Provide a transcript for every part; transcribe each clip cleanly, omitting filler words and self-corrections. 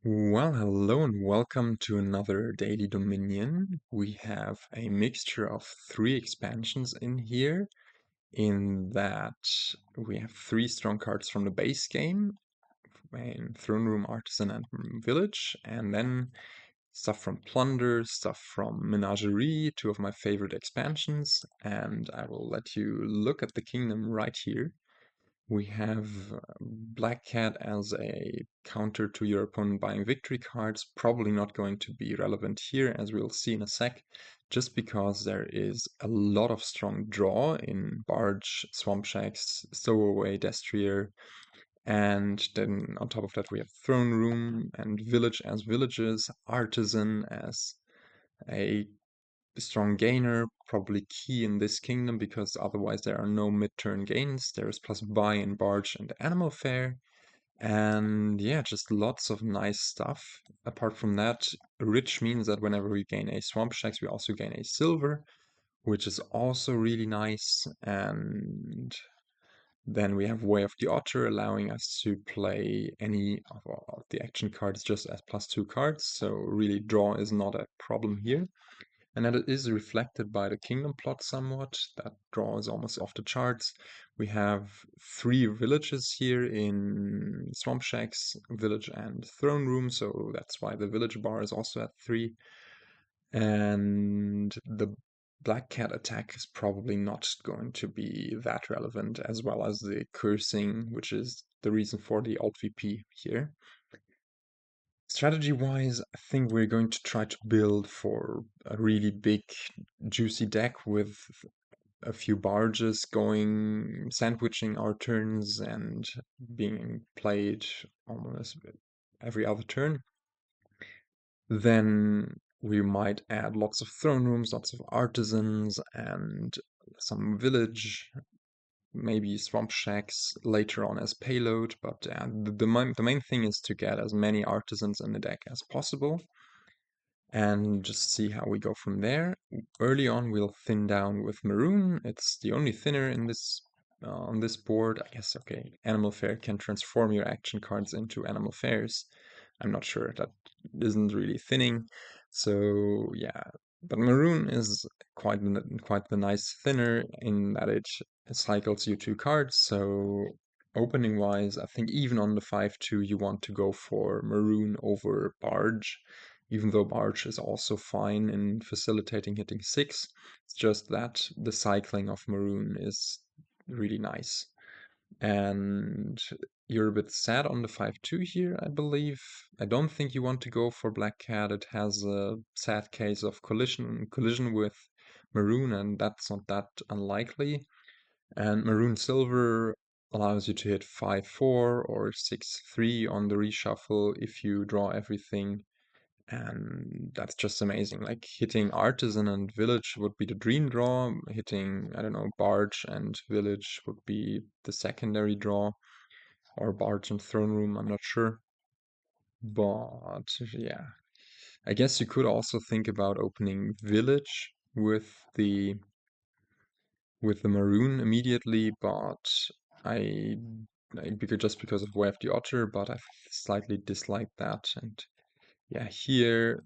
Well, hello and welcome to another Daily Dominion. We have a mixture of three expansions in here, in that we have three strong cards from the base game, in Throne Room, Artisan, and Village, and then stuff from Plunder, stuff from Menagerie, two of my favorite expansions, and I will let you look at the kingdom right here. We have Black Cat as a counter to your opponent buying victory cards. Probably not going to be relevant here, as we'll see in a sec, just because there is a lot of strong draw in Barge, Swamp Shacks, Stowaway, Destrier, and then on top of that we have Throne Room and Village as villages, Artisan as a strong gainer, probably key in this kingdom because otherwise there are no mid-turn gains. There is plus buy in Barge and Animal Fair. And yeah, just lots of nice stuff. Apart from that, rich means that whenever we gain a Swamp Shacks, we also gain a silver, which is also really nice. And then we have Way of the Otter, allowing us to play any of the action cards just as +2 cards. So really draw is not a problem here. And that is reflected by the kingdom plot somewhat. That draw is almost off the charts. We have three villages here in Swamp Shacks, Village, and Throne Room, so that's why the village bar is also at 3. And the Black Cat attack is probably not going to be that relevant, as well as the cursing, which is the reason for the alt VP here. Strategy-wise, I think we're going to try to build for a really big, juicy deck with a few barges going, sandwiching our turns and being played almost every other turn. Then we might add lots of throne rooms, lots of artisans, and some village, maybe swamp shacks later on as payload, but the main thing is to get as many artisans in the deck as possible and just see how we go from there. Early on, we'll thin down with Maroon. It's the only thinner in this on this board. I guess, okay, Animal Fair can transform your action cards into Animal Fairs. I'm not sure, that isn't really thinning. So yeah, but Maroon is quite the nice thinner in that it cycles you 2 cards. So opening wise, I think even on the 5/2 you want to go for Maroon over Barge, even though Barge is also fine in facilitating hitting 6. It's just that the cycling of Maroon is really nice. And you're a bit sad on the 5/2 here, I believe. I don't think you want to go for Black Cat. It has a sad case of collision with Maroon, and that's not that unlikely. And Maroon Silver allows you to hit 5/4 or 6/3 on the reshuffle if you draw everything. And that's just amazing. Like hitting Artisan and Village would be the dream draw. Hitting, I don't know, Barge and Village would be the secondary draw. Or Barge and Throne Room, I'm not sure. But yeah. I guess you could also think about opening Village with the Maroon immediately, but I, because of Way of the Otter, but I slightly dislike that. And yeah, here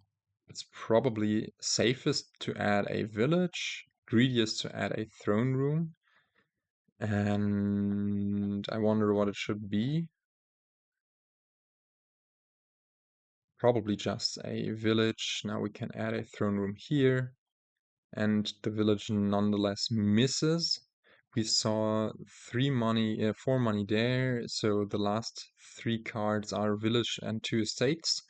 it's probably safest to add a village, greediest to add a throne room, and I wonder what it should be. Probably just a village. Now we can add a throne room here, and the village nonetheless misses. We saw 4 money there, so the last 3 cards are village and 2 estates.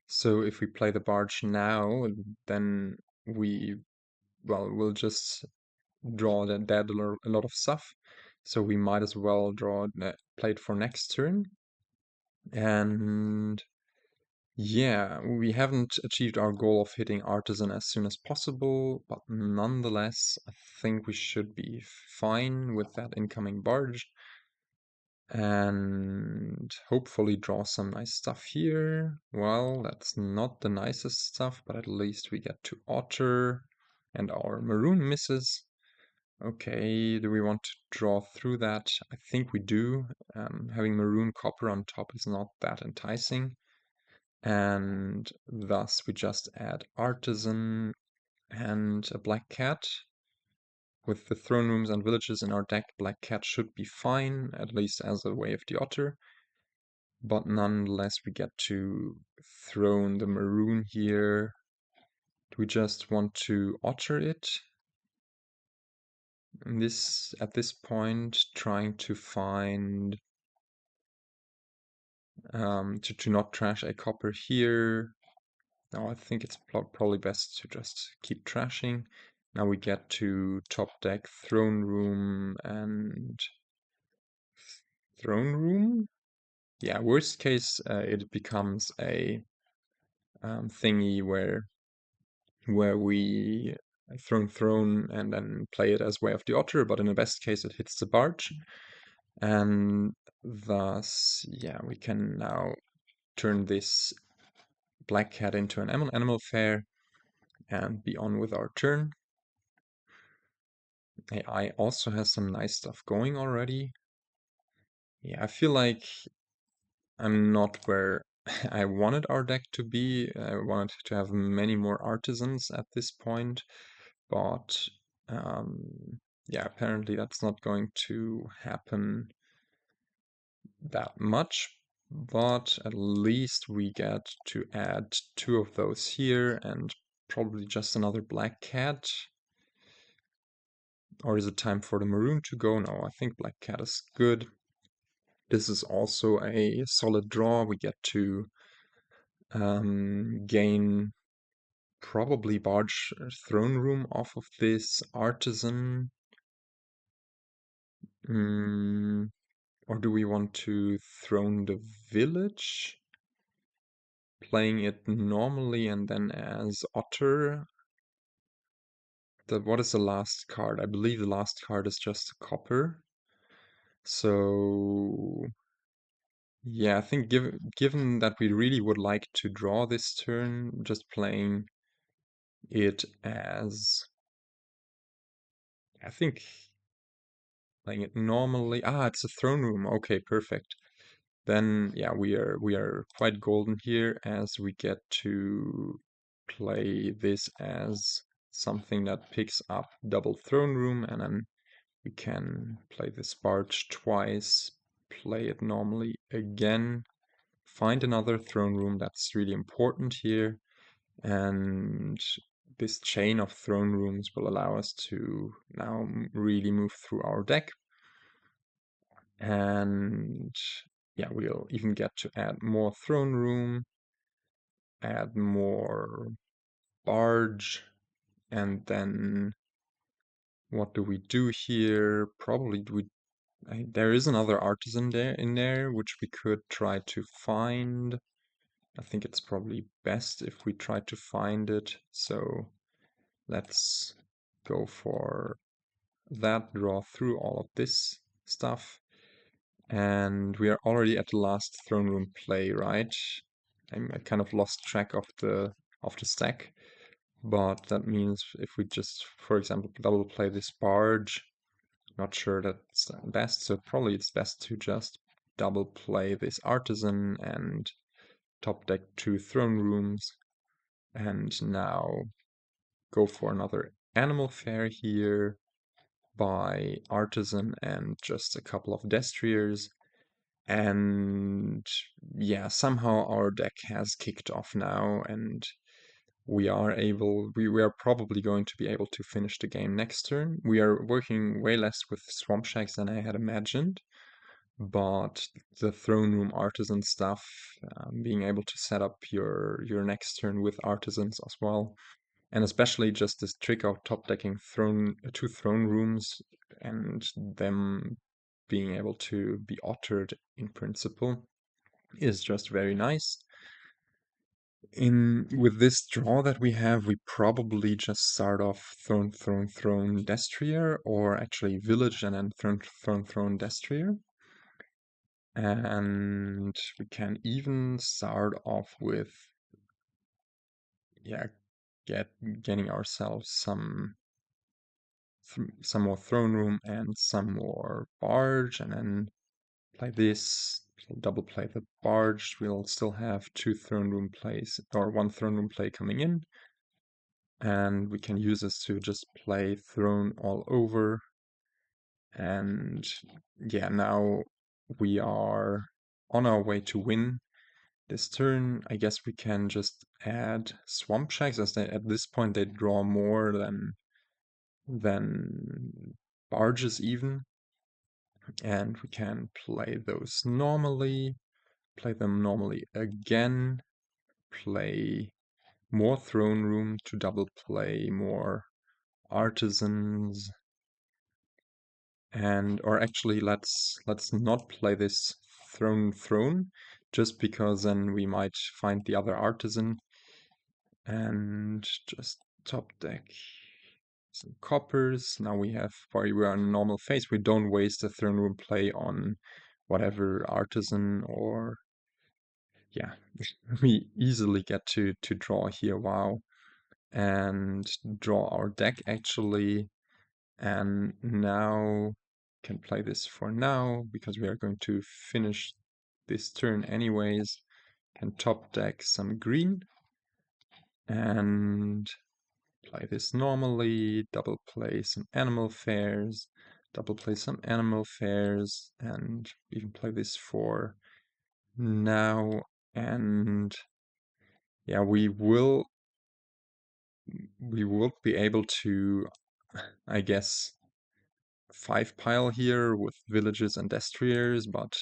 So if we play the barge now, then we'll just draw dead a lot of stuff. So we might as well play it for next turn. And yeah, we haven't achieved our goal of hitting Artisan as soon as possible, but nonetheless, I think we should be fine with that incoming barge. And hopefully draw some nice stuff here. Well, that's not the nicest stuff, but at least we get to Otter, and our Maroon misses. Okay, do we want to draw through that? I think we do. Having Maroon Copper on top is not that enticing. and thus we just add Artisan and a black cat. With the throne rooms and villages in our deck, black cat should be fine, at least as a way of the Otter. But nonetheless, we get to throne the Maroon here. Do we just want to Otter it? At this point, trying to find to not trash a copper here. No, I think it's probably best to just keep trashing. Now we get to top deck, throne room, and throne room? Yeah, worst case, it becomes a thingy where we throne and then play it as Way of the Otter, but in the best case it hits the Barge. And thus, yeah, we can now turn this black cat into an animal fair and be on with our turn. AI also has some nice stuff going already. Yeah, I feel like I'm not where I wanted our deck to be. I wanted to have many more artisans at this point, but yeah, apparently that's not going to happen that much. But at least we get to add 2 of those here and probably just another black cat. Or is it time for the Maroon to go? No, I think black cat is good. This is also a solid draw. We get to gain probably Barge throne room off of this Artisan. Or do we want to throne the village? Playing it normally and then as Otter. What is the last card? I believe the last card is just a copper. So yeah, I think given that we really would like to draw this turn, just playing it as I think playing it normally. It's a throne room. Okay, perfect. Then yeah, we are quite golden here as we get to play this as something that picks up double throne room, and then we can play this barge twice, play it normally again, find another throne room. That's really important here, and this chain of throne rooms will allow us to now really move through our deck. And yeah, we'll even get to add more throne room, add more barge, and then what do we do here? Probably there is another artisan in there which we could try to find. I think it's probably best if we try to find it. So let's go for that, draw through all of this stuff. And we are already at the last throne room play, right? I kind of lost track of the stack, but that means if we just, for example, double play this barge, not sure that's best, so probably it's best to just double play this artisan and top deck 2 throne rooms, and now go for another animal fair here by artisan and just a couple of destriers. And yeah, somehow our deck has kicked off now, and we are probably going to be able to finish the game next turn. We are working way less with swamp shacks than I had imagined, but the throne room artisan stuff, being able to set up your next turn with artisans as well, and especially just this trick of top decking 2 throne rooms and them being able to be ottered in principle is just very nice. With this draw that we have, we probably just start off throne, Destrier, or actually village and then throne, Destrier. And we can even start off with, yeah, getting ourselves some more throne room and some more barge, and then play this, double play the Barge. We'll still have two throne room plays, or one throne room play coming in. And we can use this to just play throne all over. And yeah, now we are on our way to win this turn. I guess we can just add swamp shacks, as they, at this point they draw more than barges even. And we can play those normally, play them normally again, play more throne room to double play more artisans, and or actually let's not play this throne just because then we might find the other artisan, and just top deck some coppers. Now we have, while we are in normal phase, we don't waste a throne room play on whatever artisan, or yeah, we easily get to draw here. Wow. And draw our deck actually, and now can play this for now because we are going to finish this turn anyways. Can top deck some green and play this normally, double play some animal fairs, double play some animal fairs, and even play this for now. And yeah, we will be able to, I guess, 5-pile here with villages and destriers, but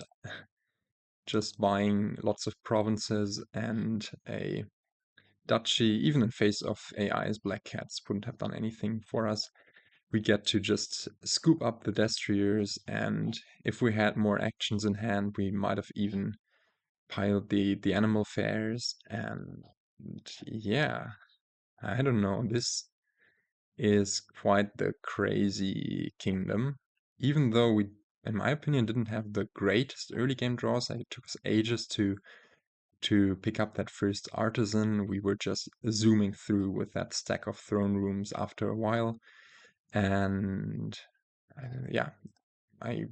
just buying lots of provinces and a duchy, even in face of AI's black cats, wouldn't have done anything for us. We get to just scoop up the destriers, and if we had more actions in hand, we might have even piled the animal fairs. And yeah, I don't know, this is quite the crazy kingdom. Even though we, in my opinion, didn't have the greatest early game draws, it took us ages to pick up that first artisan. We were just zooming through with that stack of throne rooms after a while. And yeah, I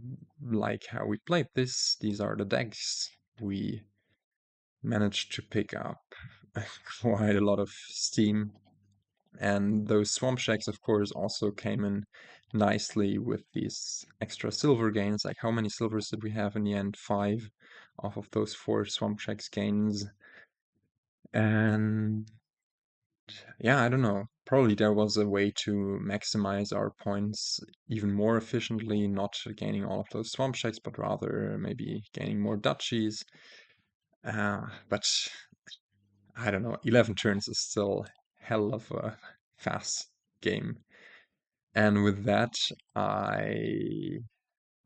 like how we played this. These are the decks. We managed to pick up quite a lot of steam. And those swamp shacks, of course, also came in nicely with these extra silver gains. Like, how many silvers did we have in the end? 5 off of those 4 swamp shacks gains. And yeah, I don't know. Probably there was a way to maximize our points even more efficiently, not gaining all of those swamp shacks, but rather maybe gaining more duchies. But I don't know, 11 turns is still hell of a fast game. And with that, I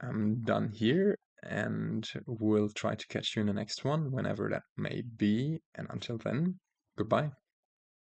am done here, and will try to catch you in the next one, whenever that may be. And until then, goodbye.